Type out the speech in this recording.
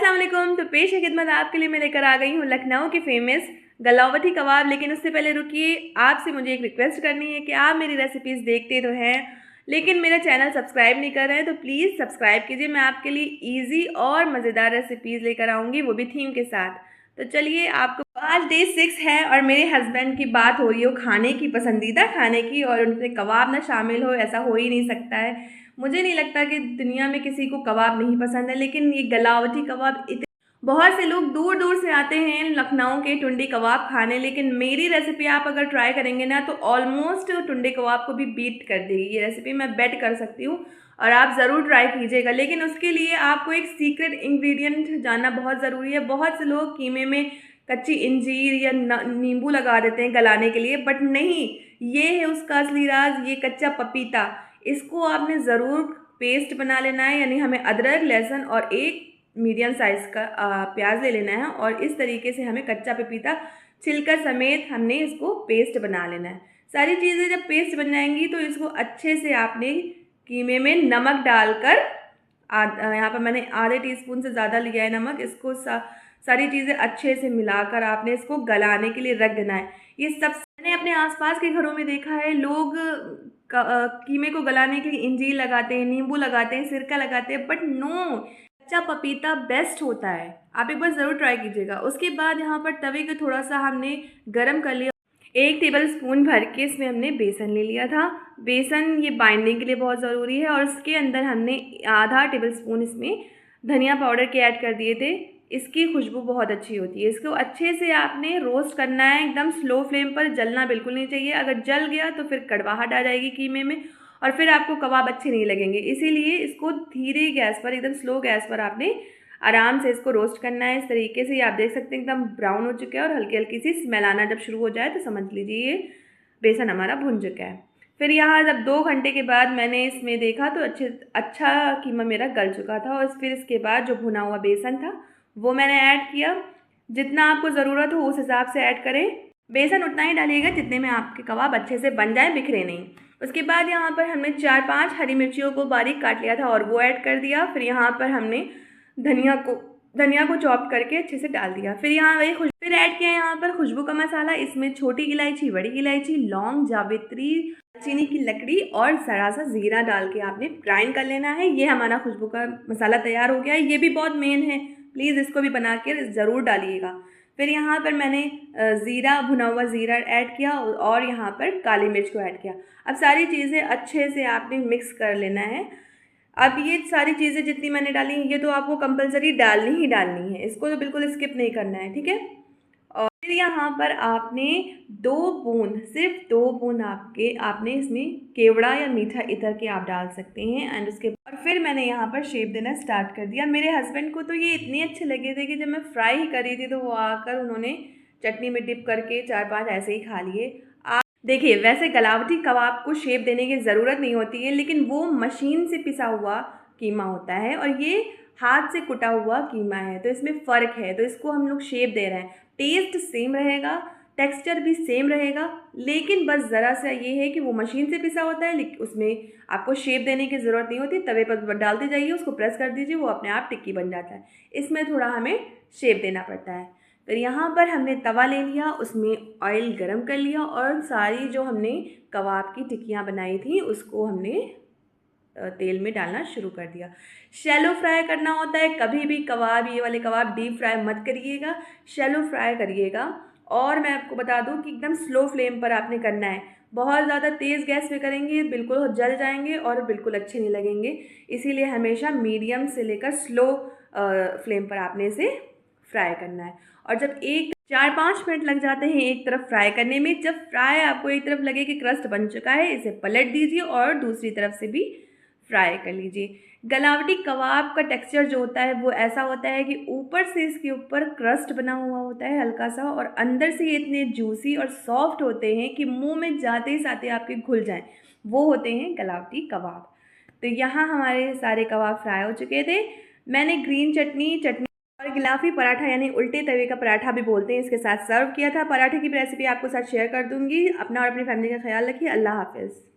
अस्सलाम वालेकुम। तो पेश है खिदमत आपके लिए मैं लेकर आ गई हूँ लखनऊ के फेमस गलावटी कबाब। लेकिन उससे पहले रुकिए, आपसे मुझे एक रिक्वेस्ट करनी है कि आप मेरी रेसिपीज़ देखते तो हैं लेकिन मेरा चैनल सब्सक्राइब नहीं कर रहे हैं, तो प्लीज़ सब्सक्राइब कीजिए। मैं आपके लिए ईजी और मज़ेदार रेसिपीज़ लेकर आऊँगी, वो भी थीम के साथ। तो चलिए, आपको आज डे 6 है और मेरे हस्बैंड की बात हो रही हो खाने की, पसंदीदा खाने की, और उनसे कबाब ना शामिल हो ऐसा हो ही नहीं सकता है। मुझे नहीं लगता कि दुनिया में किसी को कबाब नहीं पसंद है, लेकिन ये गलावटी कबाब इतने बहुत से लोग दूर दूर से आते हैं लखनऊ के टुंडी कबाब खाने, लेकिन मेरी रेसिपी आप अगर ट्राई करेंगे ना तो ऑलमोस्ट टुंडी कबाब को भी बीट कर देगी। ये रेसिपी मैं बेट कर सकती हूँ और आप ज़रूर ट्राई कीजिएगा। लेकिन उसके लिए आपको एक सीक्रेट इंग्रेडिएंट जानना बहुत ज़रूरी है। बहुत से लोग कीमे में कच्ची इंजीर या नींबू लगा देते हैं गलाने के लिए, बट नहीं, ये है उसका असली राज, ये कच्चा पपीता। इसको आपने ज़रूर पेस्ट बना लेना है, यानी हमें अदरक, लहसुन और एक मीडियम साइज़ का प्याज ले लेना है और इस तरीके से हमें कच्चा पपीता छिलका समेत हमने इसको पेस्ट बना लेना है। सारी चीज़ें जब पेस्ट बन जाएंगी तो इसको अच्छे से आपने कीमे में नमक डालकर, यहाँ पर मैंने आधे टीस्पून से ज़्यादा लिया है नमक, इसको सारी चीज़ें अच्छे से मिलाकर आपने इसको गलाने के लिए रख देना है। ये सब मैंने अपने आसपास के घरों में देखा है, लोग कीमे को गलाने के लिए इंजीर लगाते हैं, नींबू लगाते हैं, सिरका लगाते हैं, बट नो, कच्चा पपीता बेस्ट होता है। आप एक बार ज़रूर ट्राई कीजिएगा। उसके बाद यहाँ पर तवे को थोड़ा सा हमने गरम कर लिया। 1 टेबल स्पून भर के इसमें हमने बेसन ले लिया था। बेसन ये बाइंडिंग के लिए बहुत ज़रूरी है। और इसके अंदर हमने आधा टेबल स्पून इसमें धनिया पाउडर के ऐड कर दिए थे। इसकी खुशबू बहुत अच्छी होती है। इसको अच्छे से आपने रोस्ट करना है, एकदम स्लो फ्लेम पर, जलना बिल्कुल नहीं चाहिए। अगर जल गया तो फिर कड़वाहट आ जाएगी कीमे में और फिर आपको कबाब अच्छे नहीं लगेंगे। इसीलिए इसको धीरे गैस पर, एकदम स्लो गैस पर आपने आराम से इसको रोस्ट करना है। इस तरीके से ये आप देख सकते हैं एकदम ब्राउन हो चुका है और हल्की हल्की सी स्मेल आना जब शुरू हो जाए तो समझ लीजिए ये बेसन हमारा भुन चुका है। फिर यहाँ जब 2 घंटे के बाद मैंने इसमें देखा तो अच्छा कीमा मेरा गल चुका था। और फिर इसके बाद जो भुना हुआ बेसन था वो मैंने ऐड किया। जितना आपको ज़रूरत हो उस हिसाब से ऐड करें। बेसन उतना ही डालिएगा जितने में आपके कबाब अच्छे से बन जाए, बिखरे नहीं। उसके बाद यहाँ पर हमने 4-5 हरी मिर्चियों को बारीक काट लिया था और वो ऐड कर दिया। फिर यहाँ पर हमने धनिया को चॉप करके अच्छे से डाल दिया। फिर यहाँ फिर ऐड किया यहाँ पर खुशबू का मसाला। इसमें छोटी इलायची, बड़ी इलायची, लौंग, जावित्री, चीनी की लकड़ी और ज़रा सा ज़ीरा डाल के आपने ग्राइंड कर लेना है। ये हमारा खुशबू का मसाला तैयार हो गया है। ये भी बहुत मेन है, प्लीज़ इसको भी बना के ज़रूर डालिएगा। फिर यहाँ पर मैंने भुना हुआ ज़ीरा ऐड किया और यहाँ पर काली मिर्च को ऐड किया। अब सारी चीज़ें अच्छे से आपने मिक्स कर लेना है। अब ये सारी चीज़ें जितनी मैंने डाली ये तो आपको कंपलसरी डालनी ही डालनी है, इसको तो बिल्कुल स्किप नहीं करना है, ठीक है। और फिर यहाँ पर आपने 2 बूंद, सिर्फ 2 बूंद आपने इसमें केवड़ा या मीठा इतर के आप डाल सकते हैं। एंड उसके और फिर मैंने यहाँ पर शेप देना स्टार्ट कर दिया। मेरे हस्बैंड को तो ये इतने अच्छे लगे थे कि जब मैं फ्राई ही कर रही थी तो वो आकर उन्होंने चटनी में डिप करके 4-5 ऐसे ही खा लिए। देखिए, वैसे गलावटी कबाब को शेप देने की ज़रूरत नहीं होती है, लेकिन वो मशीन से पिसा हुआ कीमा होता है और ये हाथ से कुटा हुआ कीमा है, तो इसमें फ़र्क है। तो इसको हम लोग शेप दे रहे हैं। टेस्ट सेम रहेगा, टेक्सचर भी सेम रहेगा, लेकिन बस ज़रा सा ये है कि वो मशीन से पिसा होता है, लेकिन उसमें आपको शेप देने की ज़रूरत नहीं होती। तवे पर डालते जाइए, उसको प्रेस कर दीजिए, वो अपने आप टिक्की बन जाता है। इसमें थोड़ा हमें शेप देना पड़ता है। फिर यहाँ पर हमने तवा ले लिया, उसमें ऑयल गरम कर लिया और सारी जो हमने कबाब की टिक्कियाँ बनाई थी उसको हमने तेल में डालना शुरू कर दिया। शैलो फ्राई करना होता है कभी भी कबाब, ये वाले कबाब डीप फ्राई मत करिएगा, शैलो फ्राई करिएगा। और मैं आपको बता दूं कि एकदम स्लो फ्लेम पर आपने करना है। बहुत ज़्यादा तेज़ गैस पे करेंगे बिल्कुल जल जाएंगे और बिल्कुल अच्छे नहीं लगेंगे। इसीलिए हमेशा मीडियम से लेकर स्लो फ्लेम पर आपने इसे फ्राई करना है। और जब 4-5 मिनट लग जाते हैं एक तरफ फ्राई करने में, जब फ्राई आपको एक तरफ लगे कि क्रस्ट बन चुका है, इसे पलट दीजिए और दूसरी तरफ से भी फ्राई कर लीजिए। गलावटी कबाब का टेक्सचर जो होता है वो ऐसा होता है कि ऊपर से इसके ऊपर क्रस्ट बना हुआ होता है हल्का सा, और अंदर से ये इतने जूसी और सॉफ्ट होते हैं कि मुंह में जाते ही साथे आपके घुल जाएं। वो होते हैं गलावटी कबाब। तो यहाँ हमारे सारे कबाब फ्राई हो चुके थे। मैंने ग्रीन चटनी और गिलाफी पराठा, यानी उल्टे तवे का पराठा भी बोलते हैं, इसके साथ सर्व किया था। पराठे की रेसिपी आपको साथ शेयर कर दूंगी। अपना और अपनी फैमिली का ख्याल रखिए। अल्लाह हाफिज़।